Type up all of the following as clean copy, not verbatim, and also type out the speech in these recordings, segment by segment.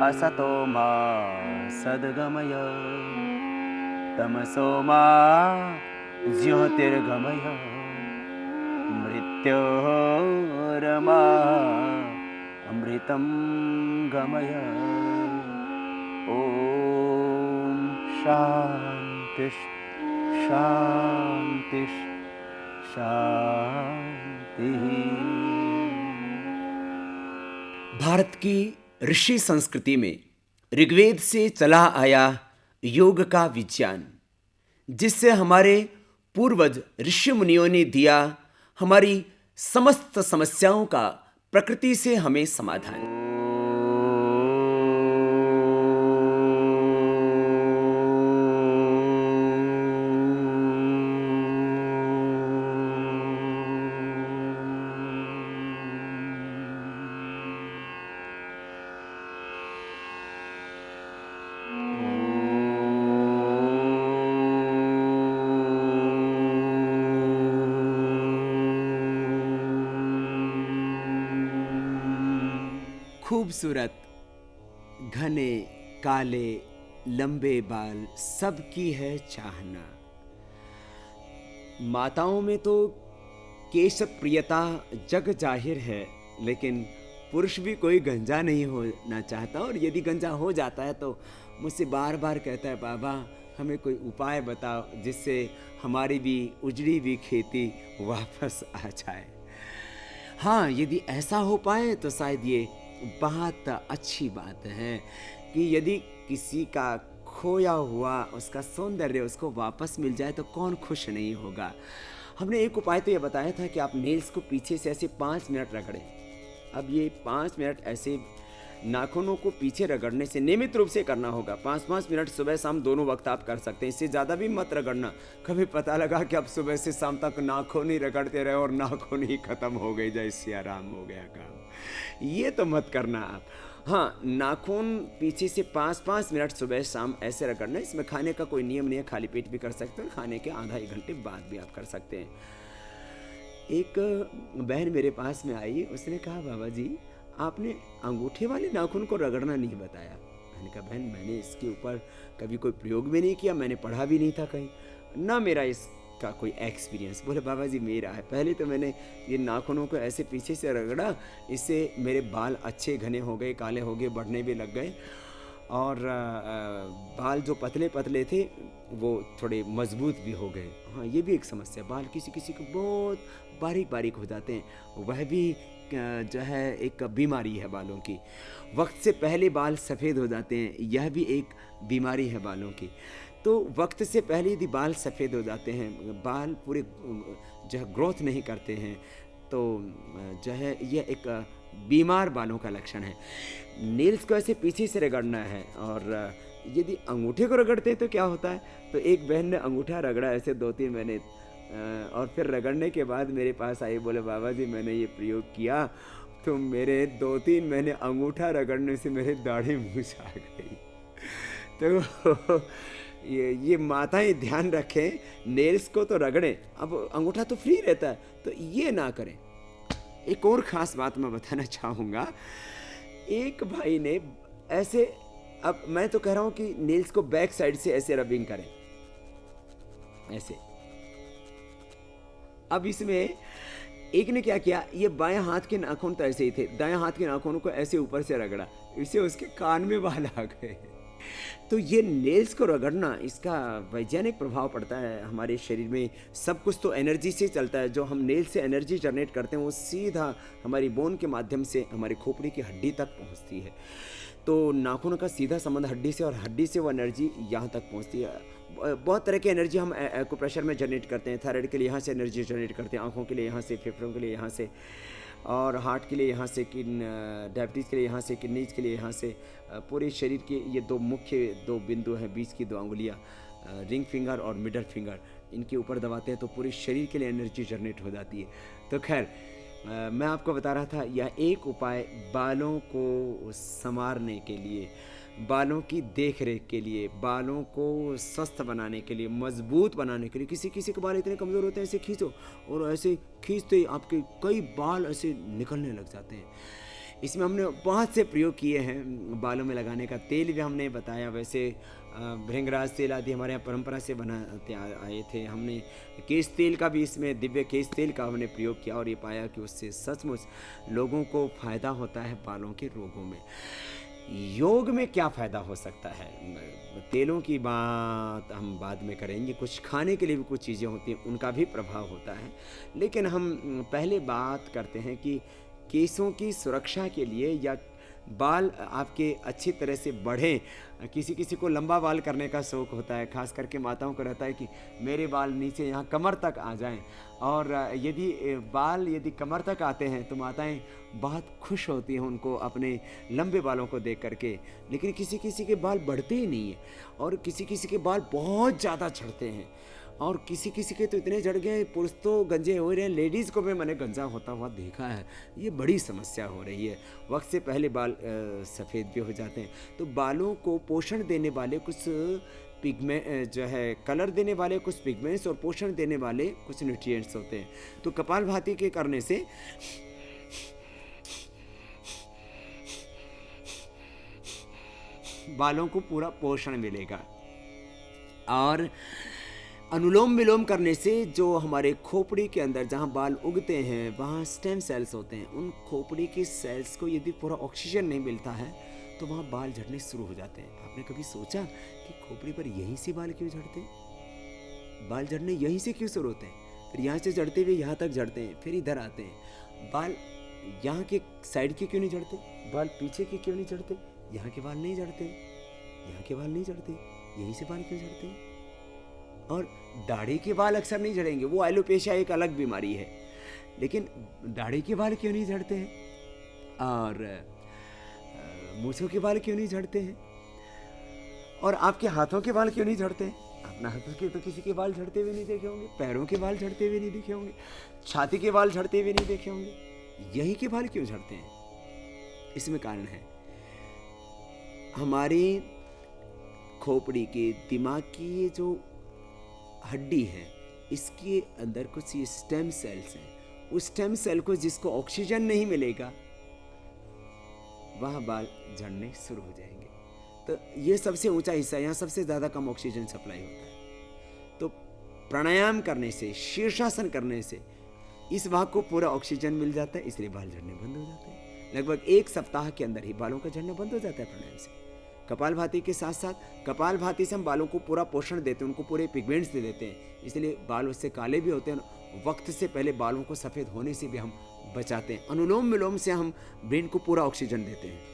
असतो मा सद्गमय तमसो मा ज्योतिर्गमय मृत्योर्मा अमृतं गमय। ॐ शान्ति शान्ति शान्तिः। भारत की ऋषि संस्कृति में ऋग्वेद से चला आया योग का विज्ञान, जिससे हमारे पूर्वज ऋषि मुनियों ने दिया हमारी समस्त समस्याओं का प्रकृति से हमें समाधान। खूबसूरत घने काले लंबे बाल सबकी है चाहना। माताओं में तो केश प्रियता जग जाहिर है, लेकिन पुरुष भी कोई गंजा नहीं होना चाहता, और यदि गंजा हो जाता है तो मुझसे बार बार कहता है, बाबा हमें कोई उपाय बताओ जिससे हमारी भी उजड़ी हुई खेती वापस आ जाए। हाँ, यदि ऐसा हो पाए तो शायद ये बहुत अच्छी बात है कि यदि किसी का खोया हुआ उसका सौंदर्य उसको वापस मिल जाए तो कौन खुश नहीं होगा। हमने एक उपाय तो ये बताया था कि आप नेल्स को पीछे से ऐसे 5 मिनट रगड़ें। अब ये 5 मिनट ऐसे नाखूनों को पीछे रगड़ने से नियमित रूप से करना होगा। 5-5 मिनट सुबह शाम दोनों वक्त आप कर सकते हैं, इससे ज़्यादा भी मत रगड़ना। कभी पता लगा कि आप सुबह से शाम तक नाखून ही रगड़ते रहे और नाखून ही खत्म हो गई, जैसे आराम हो गया काम। ये तो मत करना आप। हाँ, नाखून पीछे से 5-5 मिनट सुबह शाम ऐसे रगड़ना। इसमें खाने का कोई नियम नहीं है, खाली पेट भी कर सकते हैं और खाने के आधा 1 घंटे बाद भी आप कर सकते हैं। एक बहन मेरे पास में आई, उसने कहा, बाबा जी आपने अंगूठे वाले नाखून को रगड़ना नहीं बताया। मैंने कहा, बहन मैंने इसके ऊपर कभी कोई प्रयोग भी नहीं किया, मैंने पढ़ा भी नहीं था कहीं, ना मेरा इसका कोई एक्सपीरियंस। बोले, बाबा जी मेरा है। पहले तो मैंने ये नाखूनों को ऐसे पीछे से रगड़ा, इससे मेरे बाल अच्छे घने हो गए, काले हो गए, बढ़ने भी लग गए, और बाल जो पतले पतले थे वो थोड़े मजबूत भी हो गए। हाँ, ये भी एक समस्या, बाल किसी किसी को बहुत बारीक बारीक हो जाते हैं, वह भी जो है एक बीमारी है बालों की। वक्त से पहले बाल सफ़ेद हो जाते हैं, यह भी एक बीमारी है बालों की। तो वक्त से पहले यदि बाल सफ़ेद हो जाते हैं, बाल पूरे जो है ग्रोथ नहीं करते हैं, तो जो है यह एक बीमार बालों का लक्षण है। नेल्स को ऐसे पीछे से रगड़ना है, और यदि अंगूठे को रगड़ते हैं तो क्या होता है, तो एक बहन ने अंगूठा रगड़ा ऐसे 2-3 महीने, और फिर रगड़ने के बाद मेरे पास आई, बोले, बाबा जी मैंने ये प्रयोग किया तो मेरे 2-3 महीने अंगूठा रगड़ने से मेरे दाढ़ी मूछ आ गई। तो ये माताएं ध्यान रखें, नेल्स को तो रगड़ें, अब अंगूठा तो फ्री रहता है तो ये ना करें। एक और ख़ास बात मैं बताना चाहूँगा, एक भाई ने ऐसे, अब मैं तो कह रहा हूँ कि नेल्स को बैक साइड से ऐसे रबिंग करें, ऐसे। अब इसमें एक ने क्या किया, ये बाएं हाथ के नाखून तो ऐसे ही थे, दाएं हाथ के नाखूनों को ऐसे ऊपर से रगड़ा, इससे उसके कान में बाल आ गए। तो ये नेल्स को रगड़ना, इसका वैज्ञानिक प्रभाव पड़ता है हमारे शरीर में। सब कुछ तो एनर्जी से चलता है, जो हम नेल से एनर्जी जनरेट करते हैं वो सीधा हमारी बोन के माध्यम से हमारी खोपड़ी की हड्डी तक पहुंचती है। तो नाखून का सीधा संबंध हड्डी से, और हड्डी से वो एनर्जी यहाँ तक पहुँचती है। बहुत तरह की एनर्जी हम एक्यूप्रेशर में जनरेट करते हैं। थायराइड के लिए यहाँ से एनर्जी जनरेट करते हैं, आँखों के लिए यहाँ से, फेफड़ों के लिए यहाँ से, और हार्ट के लिए यहाँ से, डायबिटीज़ के लिए यहाँ से, किडनीज के लिए यहाँ से। पूरे शरीर के ये 2 मुख्य 2 बिंदु हैं, बीच की 2 अंगुलियाँ, रिंग फिंगर और मिडल फिंगर, इनके ऊपर दबाते हैं तो पूरे शरीर के लिए एनर्जी जनरेट हो जाती है। तो खैर, मैं आपको बता रहा था, यह एक उपाय बालों को संवारने के लिए, बालों की देख रेख के लिए, बालों को स्वस्थ बनाने के लिए, मजबूत बनाने के लिए। किसी किसी के बाल इतने कमज़ोर होते हैं, ऐसे खींचो और ऐसे खींचते ही आपके कई बाल ऐसे निकलने लग जाते हैं। इसमें हमने बहुत से प्रयोग किए हैं। बालों में लगाने का तेल भी हमने बताया, वैसे भृंगराज तेल आदि हमारे यहाँ परंपरा से बनाते आए थे। हमने केश तेल का भी, इसमें दिव्य केश तेल का हमने प्रयोग किया और ये पाया कि उससे सचमुच लोगों को फ़ायदा होता है बालों के रोगों में। योग में क्या फ़ायदा हो सकता है, तेलों की बात हम बाद में करेंगे। कुछ खाने के लिए भी कुछ चीज़ें होती हैं, उनका भी प्रभाव होता है। लेकिन हम पहले बात करते हैं कि केसों की सुरक्षा के लिए या बाल आपके अच्छी तरह से बढ़ें। किसी किसी को लंबा बाल करने का शौक़ होता है, खास करके माताओं को रहता है कि मेरे बाल नीचे यहाँ कमर तक आ जाएं। और यदि बाल यदि कमर तक आते हैं तो माताएं बहुत खुश होती हैं उनको अपने लंबे बालों को देख करके। लेकिन किसी किसी के बाल बढ़ते ही नहीं हैं और किसी किसी के बाल बहुत ज़्यादा झड़ते हैं और किसी किसी के तो इतने झड़ गए, पुरुष तो गंजे हो रहे हैं, लेडीज़ को भी मैंने गंजा होता हुआ देखा है। ये बड़ी समस्या हो रही है। वक्त से पहले बाल सफ़ेद भी हो जाते हैं। तो बालों को पोषण देने वाले कुछ पिगमेंट जो है, कलर देने वाले कुछ पिगमेंट्स और पोषण देने वाले कुछ न्यूट्रिएंट्स होते हैं। तो कपालभाति के करने से बालों को पूरा पोषण मिलेगा। और अनुलोम विलोम करने से जो हमारे खोपड़ी के अंदर जहाँ बाल उगते हैं वहाँ स्टेम सेल्स होते हैं। उन खोपड़ी की सेल्स को यदि पूरा ऑक्सीजन नहीं मिलता है तो वहाँ बाल झड़ने शुरू हो जाते हैं। आपने कभी सोचा कि खोपड़ी पर यहीं से बाल क्यों झड़ते हैं? बाल झड़ने यहीं से क्यों शुरू होते हैं? फिर यहाँ से झड़ते हुए यहाँ तक झड़ते हैं, फिर इधर आते हैं। बाल यहाँ के साइड के क्यों नहीं झड़ते? बाल पीछे के क्यों नहीं झड़ते? यहाँ के बाल नहीं झड़ते, यहाँ के बाल नहीं झड़ते, यहीं से बाल क्यों झड़ते हैं? और दाढ़ी के बाल अक्सर नहीं झड़ेंगे, वो एलोपेशिया एक अलग बीमारी है। लेकिन दाढ़ी के बाल क्यों नहीं झड़ते हैं? और मूंछों के बाल क्यों नहीं झड़ते हैं? और आपके हाथों के बाल क्यों नहीं झड़ते हैं? अपना हाथों के तो किसी के बाल झड़ते हुए नहीं देखे होंगे, पैरों के बाल झड़ते हुए नहीं देखे होंगे, छाती के बाल झड़ते हुए नहीं देखे होंगे। यही के बाल क्यों झड़ते हैं? इसमें कारण है हमारी खोपड़ी के दिमाग की ये जो हड्डी है, इसके अंदर कुछ ये स्टेम सेल्स हैं। उस स्टेम सेल को जिसको ऑक्सीजन नहीं मिलेगा वहाँ बाल झड़ने शुरू हो जाएंगे। तो ये सबसे ऊंचा हिस्सा, यहाँ सबसे ज़्यादा कम ऑक्सीजन सप्लाई होता है। तो प्राणायाम करने से, शीर्षासन करने से इस भाग को पूरा ऑक्सीजन मिल जाता है, इसलिए बाल झड़ने बंद हो जाते हैं। लगभग 1 सप्ताह के अंदर ही बालों का झड़ना बंद हो जाता है प्राणायाम से। कपालभाति के साथ साथ कपालभाति से हम बालों को पूरा पोषण देते हैं, उनको पूरे पिगमेंट्स दे देते हैं, इसलिए बाल उससे काले भी होते हैं। वक्त से पहले बालों को सफ़ेद होने से भी हम बचाते हैं। अनुलोम विलोम से हम ब्रेन को पूरा ऑक्सीजन देते हैं।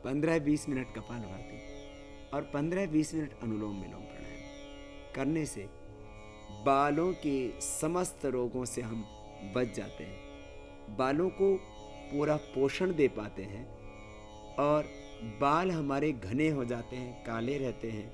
पंद्रह 20 मिनट कपालभाति और 15-20 मिनट अनुलोम विलोम प्राणायाम करने से बालों के समस्त रोगों से हम बच जाते हैं, बालों को पूरा पोषण दे पाते हैं और बाल हमारे घने हो जाते हैं, काले रहते हैं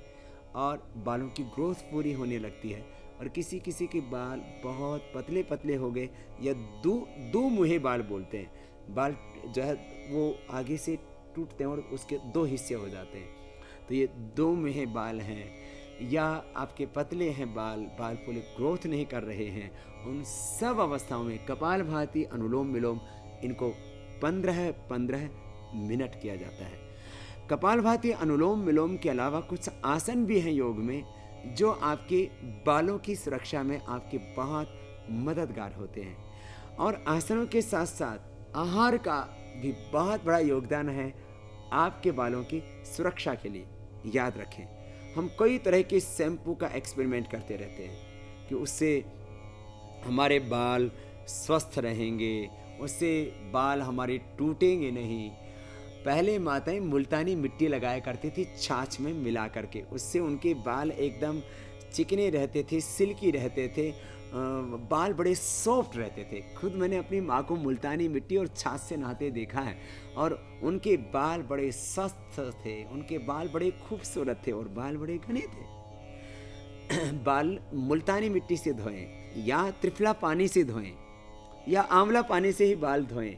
और बालों की ग्रोथ पूरी होने लगती है। और किसी किसी के बाल बहुत पतले पतले हो गए या दो मुहे बाल बोलते हैं, बाल जो है वो आगे से टूटते हैं और उसके 2 हिस्से हो जाते हैं। तो ये 2 मुहे बाल हैं या आपके पतले हैं बाल पूरे ग्रोथ नहीं कर रहे हैं, उन सब अवस्थाओं में कपालभाति अनुलोम विलोम इनको 15-15 मिनट किया जाता है। कपालभाति अनुलोम विलोम के अलावा कुछ आसन भी हैं योग में जो आपके बालों की सुरक्षा में आपके बहुत मददगार होते हैं। और आसनों के साथ साथ आहार का भी बहुत बड़ा योगदान है आपके बालों की सुरक्षा के लिए। याद रखें, हम कई तरह के शैम्पू का एक्सपेरिमेंट करते रहते हैं कि उससे हमारे बाल स्वस्थ रहेंगे, उससे बाल हमारे टूटेंगे नहीं। पहले माताएं मुल्तानी मिट्टी लगाया करती थी छाछ में मिला करके, उससे उनके बाल एकदम चिकने रहते थे, सिल्की रहते थे बाल बड़े सॉफ्ट रहते थे। खुद मैंने अपनी माँ को मुल्तानी मिट्टी और छाछ से नहाते देखा है, और उनके बाल बड़े सख्त थे, उनके बाल बड़े खूबसूरत थे और बाल बड़े घने थे। बाल मुल्तानी मिट्टी से धोएं या त्रिफला पानी से धोएं या आंवला पानी से ही बाल धोएं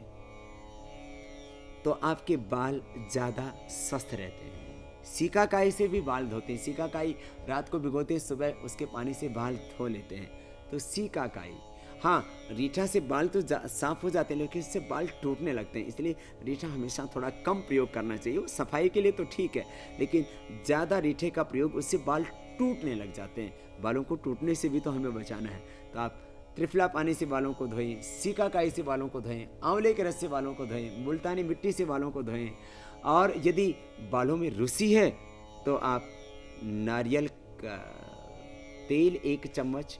तो आपके बाल ज़्यादा स्वस्थ रहते हैं। सीकाकाई से भी बाल धोते हैं। सीकाकाई रात को भिगोते हैं, सुबह उसके पानी से बाल धो लेते हैं, तो सीकाकाई। हाँ, रीठा से बाल तो साफ हो जाते हैं, लेकिन इससे बाल टूटने लगते हैं, इसलिए रीठा हमेशा थोड़ा कम प्रयोग करना चाहिए। वो सफाई के लिए तो ठीक है, लेकिन ज़्यादा रीठे का प्रयोग, उससे बाल टूटने लग जाते हैं। बालों को टूटने से भी तो हमें बचाना है, तो आप त्रिफला पानी से बालों को धोएं, सीकाकाई से बालों को धोएं, आंवले के रस से बालों को धोएं, मुल्तानी मिट्टी से बालों को धोएं। और यदि बालों में रुसी है तो आप नारियल का तेल 1 चम्मच,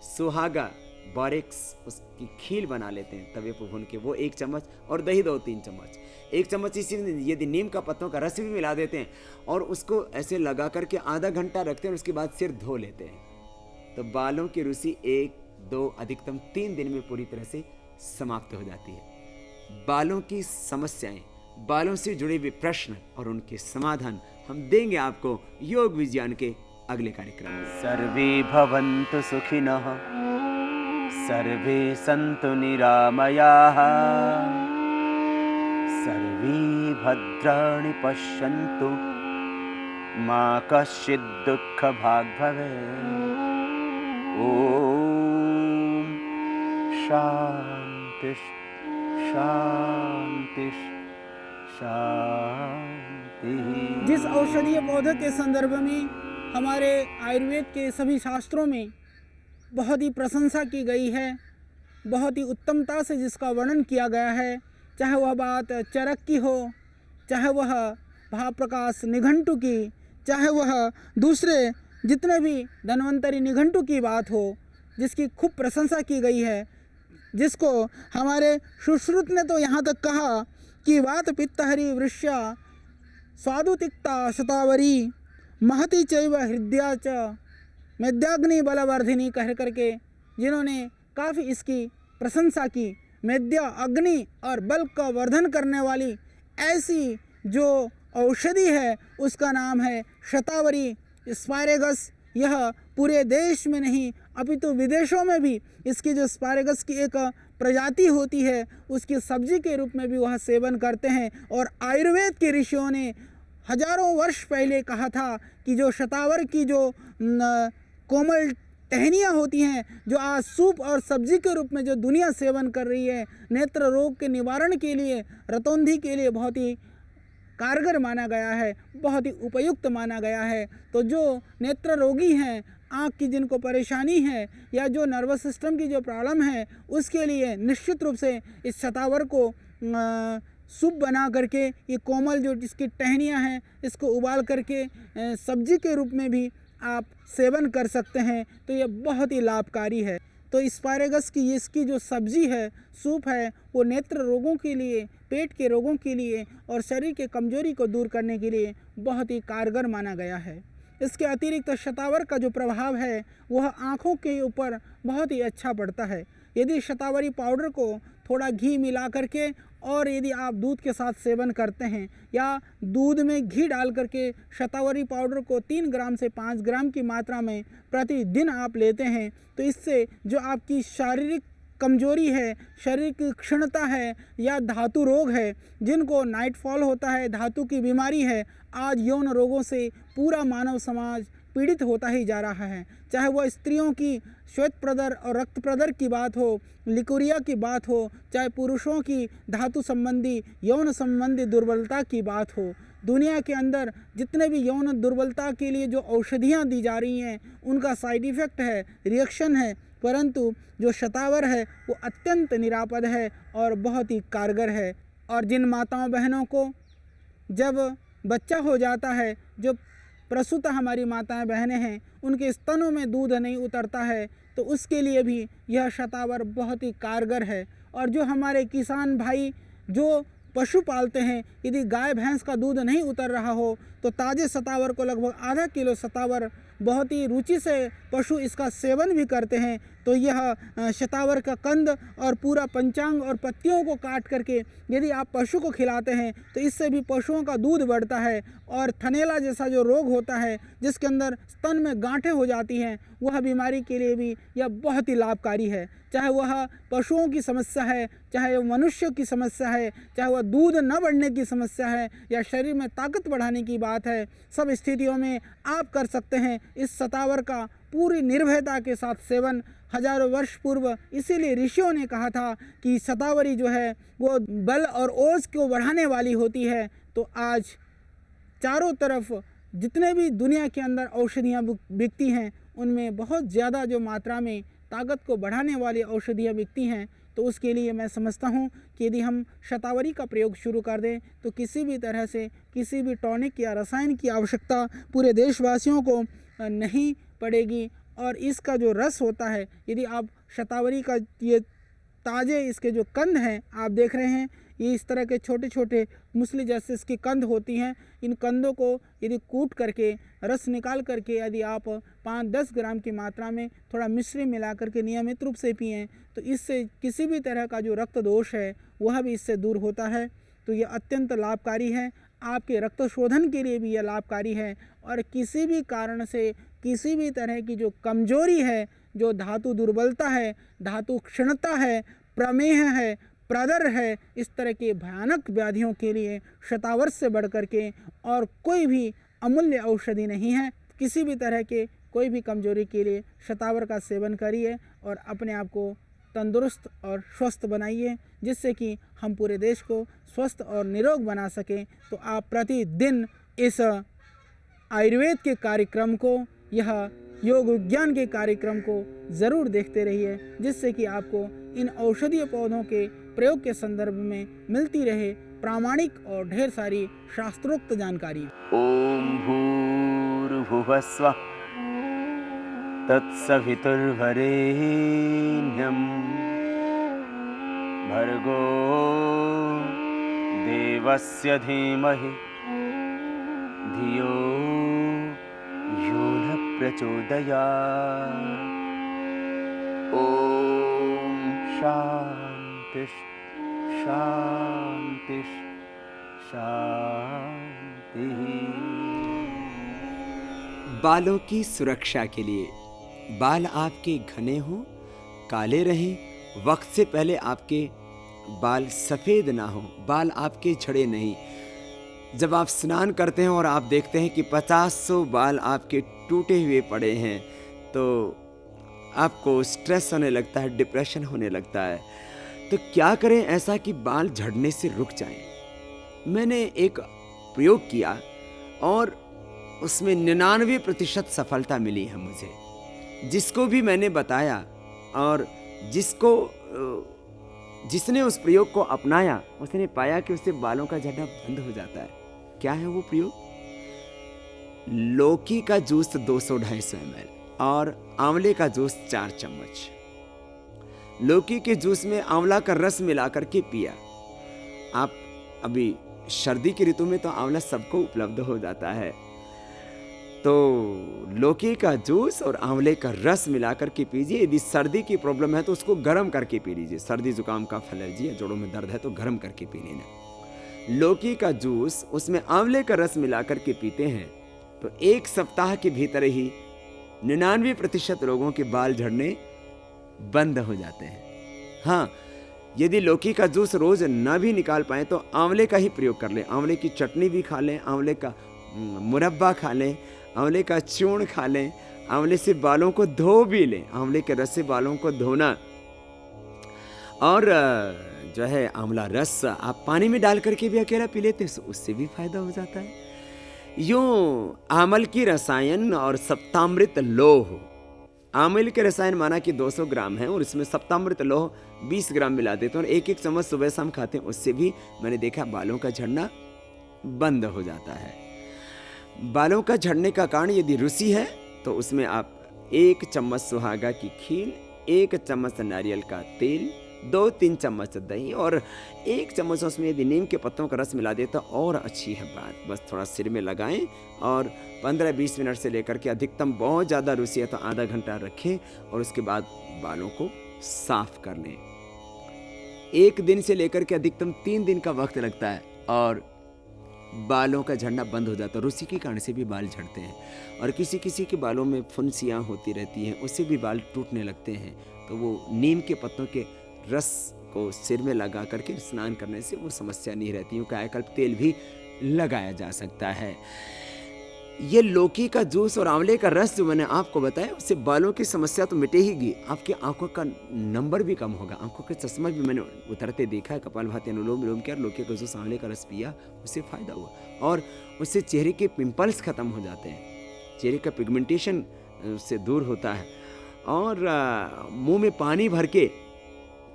सुहागा बोरेक्स उसकी खील बना लेते हैं तवे पर भून के, वो 1 चम्मच, और दही 2-3 चम्मच, 1 चम्मच इसी में यदि नीम का पत्तों का रस भी मिला देते हैं और उसको ऐसे लगा करके आधा घंटा रखते हैं, उसके बाद सिर धो लेते हैं, तो बालों की रुसी 1-2 अधिकतम 3 दिन में पूरी तरह से समाप्त हो जाती है। बालों की समस्याएं, बालों से जुड़े हुए प्रश्न और उनके समाधान हम देंगे आपको योग विज्ञान के अगले कार्यक्रम में। सर्वे भवन्तु सुखिनः, सर्वे सन्तु निरामयाः, सर्वे भद्राणि पश्यन्तु, मा कश्चित् दुःखभाग् भवेत्। ॐ शान्ति शान्ति शान्ति। जिस औषधीय पौधे के संदर्भ में हमारे आयुर्वेद के सभी शास्त्रों में बहुत ही प्रशंसा की गई है, बहुत ही उत्तमता से जिसका वर्णन किया गया है, चाहे वह बात चरक की हो, चाहे वह भाप्रकाश निघंटु की, चाहे वह दूसरे जितने भी धन्वंतरी निघंटु की बात हो, जिसकी खूब प्रशंसा की गई है, जिसको हमारे सुश्रुत ने तो यहाँ तक कहा कि वात पित्तहरी वृष्या स्वादु तिक्ता शतावरी महति चैव हृदया च मेद्याग्नि बलवर्धिनी कह करके जिन्होंने काफ़ी इसकी प्रशंसा की। मेद्या, अग्नि और बल का वर्धन करने वाली ऐसी जो औषधि है उसका नाम है शतावरी स्पायरेगस। यह पूरे देश में नहीं अपितु विदेशों में भी इसकी जो स्पायरेगस की एक प्रजाति होती है उसकी सब्जी के रूप में भी वह सेवन करते हैं। और आयुर्वेद के ऋषियों ने हजारों वर्ष पहले कहा था कि जो शतावर की जो कोमल टहनियाँ होती हैं, जो आज सूप और सब्जी के रूप में जो दुनिया सेवन कर रही है, नेत्र रोग के निवारण के लिए, रतौंधी के लिए बहुत ही कारगर माना गया है, बहुत ही उपयुक्त माना गया है। तो जो नेत्र रोगी हैं, आँख की जिनको परेशानी है या जो नर्वस सिस्टम की जो प्रॉब्लम है, उसके लिए निश्चित रूप से इस शतावर को सूप बना करके, ये कोमल जो इसकी टहनियाँ हैं इसको उबाल करके सब्जी के रूप में भी आप सेवन कर सकते हैं, तो ये बहुत ही लाभकारी है। तो एस्पारेगस की इसकी जो सब्जी है, सूप है, वो नेत्र रोगों के लिए, पेट के रोगों के लिए और शरीर के कमजोरी को दूर करने के लिए बहुत ही कारगर माना गया है। इसके अतिरिक्त शतावर का जो प्रभाव है वह आँखों के ऊपर बहुत ही अच्छा पड़ता है। यदि शतावरी पाउडर को थोड़ा घी मिला करके और यदि आप दूध के साथ सेवन करते हैं या दूध में घी डाल करके शतावरी पाउडर को 3 ग्राम से 5 ग्राम की मात्रा में प्रतिदिन आप लेते हैं, तो इससे जो आपकी शारीरिक कमजोरी है, शरीर की क्षीणता है या धातु रोग है, जिनको नाइट फॉल होता है, धातु की बीमारी है, आज यौन रोगों से पूरा मानव समाज पीड़ित होता ही जा रहा है। चाहे वह स्त्रियों की श्वेत प्रदर और रक्त प्रदर की बात हो, लिकोरिया की बात हो, चाहे पुरुषों की धातु संबंधी यौन संबंधी दुर्बलता की बात हो। दुनिया के अंदर जितने भी यौन दुर्बलता के लिए जो औषधियाँ दी जा रही हैं उनका साइड इफ़ेक्ट है, रिएक्शन है, परंतु जो शतावर है वो अत्यंत निरापद है और बहुत ही कारगर है। और जिन माताओं बहनों को जब बच्चा हो जाता है, जो प्रसूता हमारी माताएं बहनें हैं, उनके स्तनों में दूध नहीं उतरता है, तो उसके लिए भी यह शतावर बहुत ही कारगर है। और जो हमारे किसान भाई जो पशु पालते हैं, यदि गाय भैंस का दूध नहीं उतर रहा हो तो ताज़े शतावर को लगभग आधा किलो शतावर बहुत ही रुचि से पशु इसका सेवन भी करते हैं। तो यह शतावर का कंद और पूरा पंचांग और पत्तियों को काट करके यदि आप पशु को खिलाते हैं तो इससे भी पशुओं का दूध बढ़ता है और थनैला जैसा जो रोग होता है जिसके अंदर स्तन में गांठें हो जाती हैं, वह बीमारी के लिए भी यह बहुत ही लाभकारी है। चाहे वह पशुओं की समस्या है, चाहे वह मनुष्यों की समस्या है, चाहे वह दूध न बढ़ने की समस्या है या शरीर में ताकत बढ़ाने की बात है, सब स्थितियों में आप कर सकते हैं इस शतावर का पूरी निर्भयता के साथ सेवन। हजारों वर्ष पूर्व इसीलिए ऋषियों ने कहा था कि शतावरी जो है वो बल और ओज को बढ़ाने वाली होती है। तो आज चारों तरफ जितने भी दुनिया के अंदर औषधियाँ बिकती हैं उनमें बहुत ज़्यादा जो मात्रा में ताकत को बढ़ाने वाली औषधियाँ बिकती हैं। तो उसके लिए मैं समझता हूँ कि यदि हम शतावरी का प्रयोग शुरू कर दें तो किसी भी तरह से किसी भी टॉनिक या रसायन की आवश्यकता पूरे देशवासियों को नहीं पड़ेगी। और इसका जो रस होता है, यदि आप शतावरी का ये ताज़े इसके जो कंद हैं आप देख रहे हैं, ये इस तरह के छोटे छोटे मूसली जैसे इसकी कंद होती हैं। इन कंदों को यदि कूट करके रस निकाल करके यदि आप 5-10 ग्राम की मात्रा में थोड़ा मिश्री मिला करके नियमित रूप से पिएं तो इससे किसी भी तरह का जो रक्त दोष है वह भी इससे दूर होता है। तो ये अत्यंत लाभकारी है, आपके रक्त शोधन के लिए भी यह लाभकारी है। और किसी भी कारण से किसी भी तरह की जो कमजोरी है, जो धातु दुर्बलता है, धातु क्षीणता है, प्रमेह है, प्रदर है, इस तरह के भयानक व्याधियों के लिए शतावर से बढ़ कर के और कोई भी अमूल्य औषधि नहीं है। किसी भी तरह के कोई भी कमजोरी के लिए शतावर का सेवन करिए और अपने आप को तंदुरुस्त और स्वस्थ बनाइए, जिससे कि हम पूरे देश को स्वस्थ और निरोग बना सकें। तो आप प्रतिदिन इस आयुर्वेद के कार्यक्रम को, यह योग विज्ञान के कार्यक्रम को ज़रूर देखते रहिए, जिससे कि आपको इन औषधीय पौधों के प्रयोग के संदर्भ में मिलती रहे प्रामाणिक और ढेर सारी शास्त्रोक्त जानकारी। ओम भूर्भुवः स्वः तत्सवितुर्वरेण्यं भर्गो देवस्य धीमहि धियो यो न प्रचोदयात्। ओम शांति शांति शांति। बालों की सुरक्षा के लिए बाल आपके घने हों, काले रहें, वक्त से पहले आपके बाल सफ़ेद ना हो, बाल आपके झड़े नहीं। जब आप स्नान करते हैं और आप देखते हैं कि 50-100 बाल आपके टूटे हुए पड़े हैं तो आपको स्ट्रेस होने लगता है, डिप्रेशन होने लगता है। तो क्या करें ऐसा कि बाल झड़ने से रुक जाएं? मैंने एक प्रयोग किया और उसमें 99% सफलता मिली है मुझे। जिसको भी मैंने बताया और जिसने उस प्रयोग को अपनाया उसने पाया कि उससे बालों का झड़ना बंद हो जाता है। क्या है वो प्रयोग? लौकी का जूस 200-250 ml और आंवले का जूस 4 चम्मच। लौकी के जूस में आंवला का रस मिलाकर के पिया। आप अभी सर्दी की ऋतु में तो आंवला सबको उपलब्ध हो जाता है, तो लौकी का जूस और आंवले का रस मिलाकर के पीजिए। यदि सर्दी की प्रॉब्लम है तो उसको गर्म करके पी लीजिए। सर्दी जुकाम का एलर्जी है, जोड़ों में दर्द है तो गर्म करके पी लेना। लौकी का जूस उसमें आंवले का रस मिलाकर के पीते हैं तो 1 सप्ताह के भीतर ही 99% लोगों के बाल झड़ने बंद हो जाते हैं। हाँ, यदि लौकी का जूस रोज ना भी निकाल पाए तो आंवले का ही प्रयोग कर लें। आंवले की चटनी भी खा लें, आंवले का मुरब्बा खा लें, आंवले का चूर्ण खा लें, आंवले से बालों को धो भी लें। आंवले के रस से बालों को धोना और जो है आंवला रस आप पानी में डाल करके भी अकेला पी लेते हैं, उससे भी फायदा हो जाता है। यूं आमल की रसायन और सप्तामृत लौह, आमल के रसायन माना कि 200 ग्राम है और इसमें सप्तामृत लौह 20 ग्राम मिला देते हैं और 1-1 चम्मच सुबह शाम खाते हैं। उससे भी मैंने देखा बालों का झड़ना बंद हो जाता है। बालों का झड़ने का कारण यदि रुसी है तो उसमें आप 1 चम्मच सुहागा की खील, 1 चम्मच नारियल का तेल, 2-3 चम्मच दही और 1 चम्मच उसमें यदि नीम के पत्तों का रस मिला दे तो और अच्छी है बात। बस थोड़ा सिर में लगाएं और 15-20 मिनट से लेकर के अधिकतम बहुत ज़्यादा रुसी है तो आधा घंटा रखें और उसके बाद बालों को साफ कर लें। 1 दिन से लेकर के अधिकतम 3 दिन का वक्त लगता है और बालों का झड़ना बंद हो जाता है। रुसी के कारण से भी बाल झड़ते हैं और किसी किसी के बालों में फुंसियाँ होती रहती हैं, उससे भी बाल टूटने लगते हैं। तो वो नीम के पत्तों के रस को सिर में लगा करके स्नान करने से वो समस्या नहीं रहती। यूँ कायाकल्प तेल भी लगाया जा सकता है। ये लौकी का जूस और आंवले का रस जो मैंने आपको बताया उससे बालों की समस्या तो मिटेगी, आपकी आंखों का नंबर भी कम होगा। आंखों का चश्मा भी मैंने उतरते देखा है। कपालभाति अनुलोम विलोम किया, लौकी का जूस आंवले का रस पिया, उससे फ़ायदा हुआ और उससे चेहरे के पिंपल्स ख़त्म हो जाते हैं, चेहरे का पिगमेंटेशन उससे दूर होता है। और मुंह में पानी भर के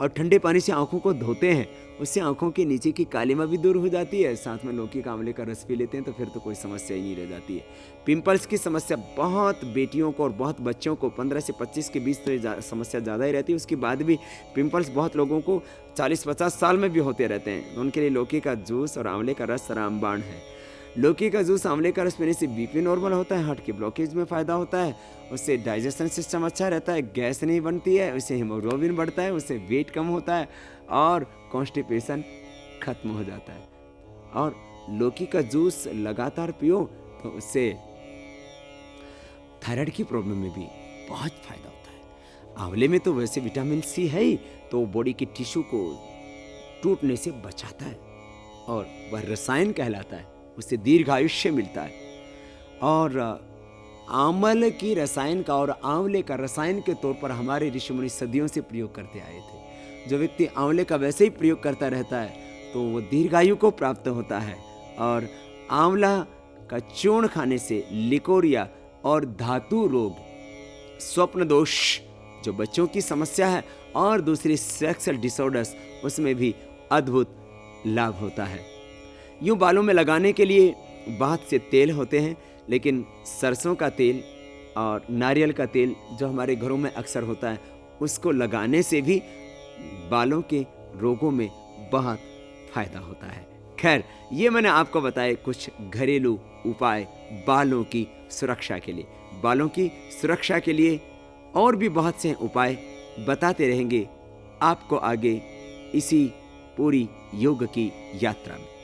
और ठंडे पानी से आंखों को धोते हैं, उससे आंखों के नीचे की कालिमा भी दूर हो जाती है। साथ में लौकी का आंवले का रस पी लेते हैं तो फिर तो कोई समस्या ही नहीं रह जाती है। पिंपल्स की समस्या बहुत बेटियों को और बहुत बच्चों को 15 से 25 के बीच तो समस्या ज़्यादा ही रहती है। उसके बाद भी पिंपल्स बहुत लोगों को 40-50 साल में भी होते रहते हैं। तो उनके लिए लौकी का जूस और आंवले का रस रामबाण है। लौकी का जूस आंवले का रस पीने से बीपी नॉर्मल होता है, हार्ट के ब्लॉकेज में फ़ायदा होता है, उससे डाइजेशन सिस्टम अच्छा रहता है, गैस नहीं बनती है, उससे हीमोग्लोबिन बढ़ता है, उससे वेट कम होता है और कॉन्स्टिपेशन खत्म हो जाता है। और लौकी का जूस लगातार पियो तो उससे थायराइड की प्रॉब्लम में भी बहुत फ़ायदा होता है। आंवले में तो वैसे विटामिन सी है ही, तो बॉडी के टिश्यू को टूटने से बचाता है और वह रसायन कहलाता है, उससे दीर्घायुष्य मिलता है। और आंवले की रसायन का और आंवले का रसायन के तौर पर हमारे ऋषि मुनि सदियों से प्रयोग करते आए थे। जो व्यक्ति आंवले का वैसे ही प्रयोग करता रहता है तो वो दीर्घायु को प्राप्त होता है। और आंवला का चूर्ण खाने से लिकोरिया और धातु रोग, स्वप्न दोष जो बच्चों की समस्या है और दूसरी सेक्सुअल डिसऑर्डर्स, उसमें भी अद्भुत लाभ होता है। यूँ बालों में लगाने के लिए बहुत से तेल होते हैं, लेकिन सरसों का तेल और नारियल का तेल जो हमारे घरों में अक्सर होता है, उसको लगाने से भी बालों के रोगों में बहुत फ़ायदा होता है। खैर, ये मैंने आपको बताए कुछ घरेलू उपाय बालों की सुरक्षा के लिए। बालों की सुरक्षा के लिए और भी बहुत से उपाय बताते रहेंगे आपको आगे इसी पूरी योग की यात्रा में।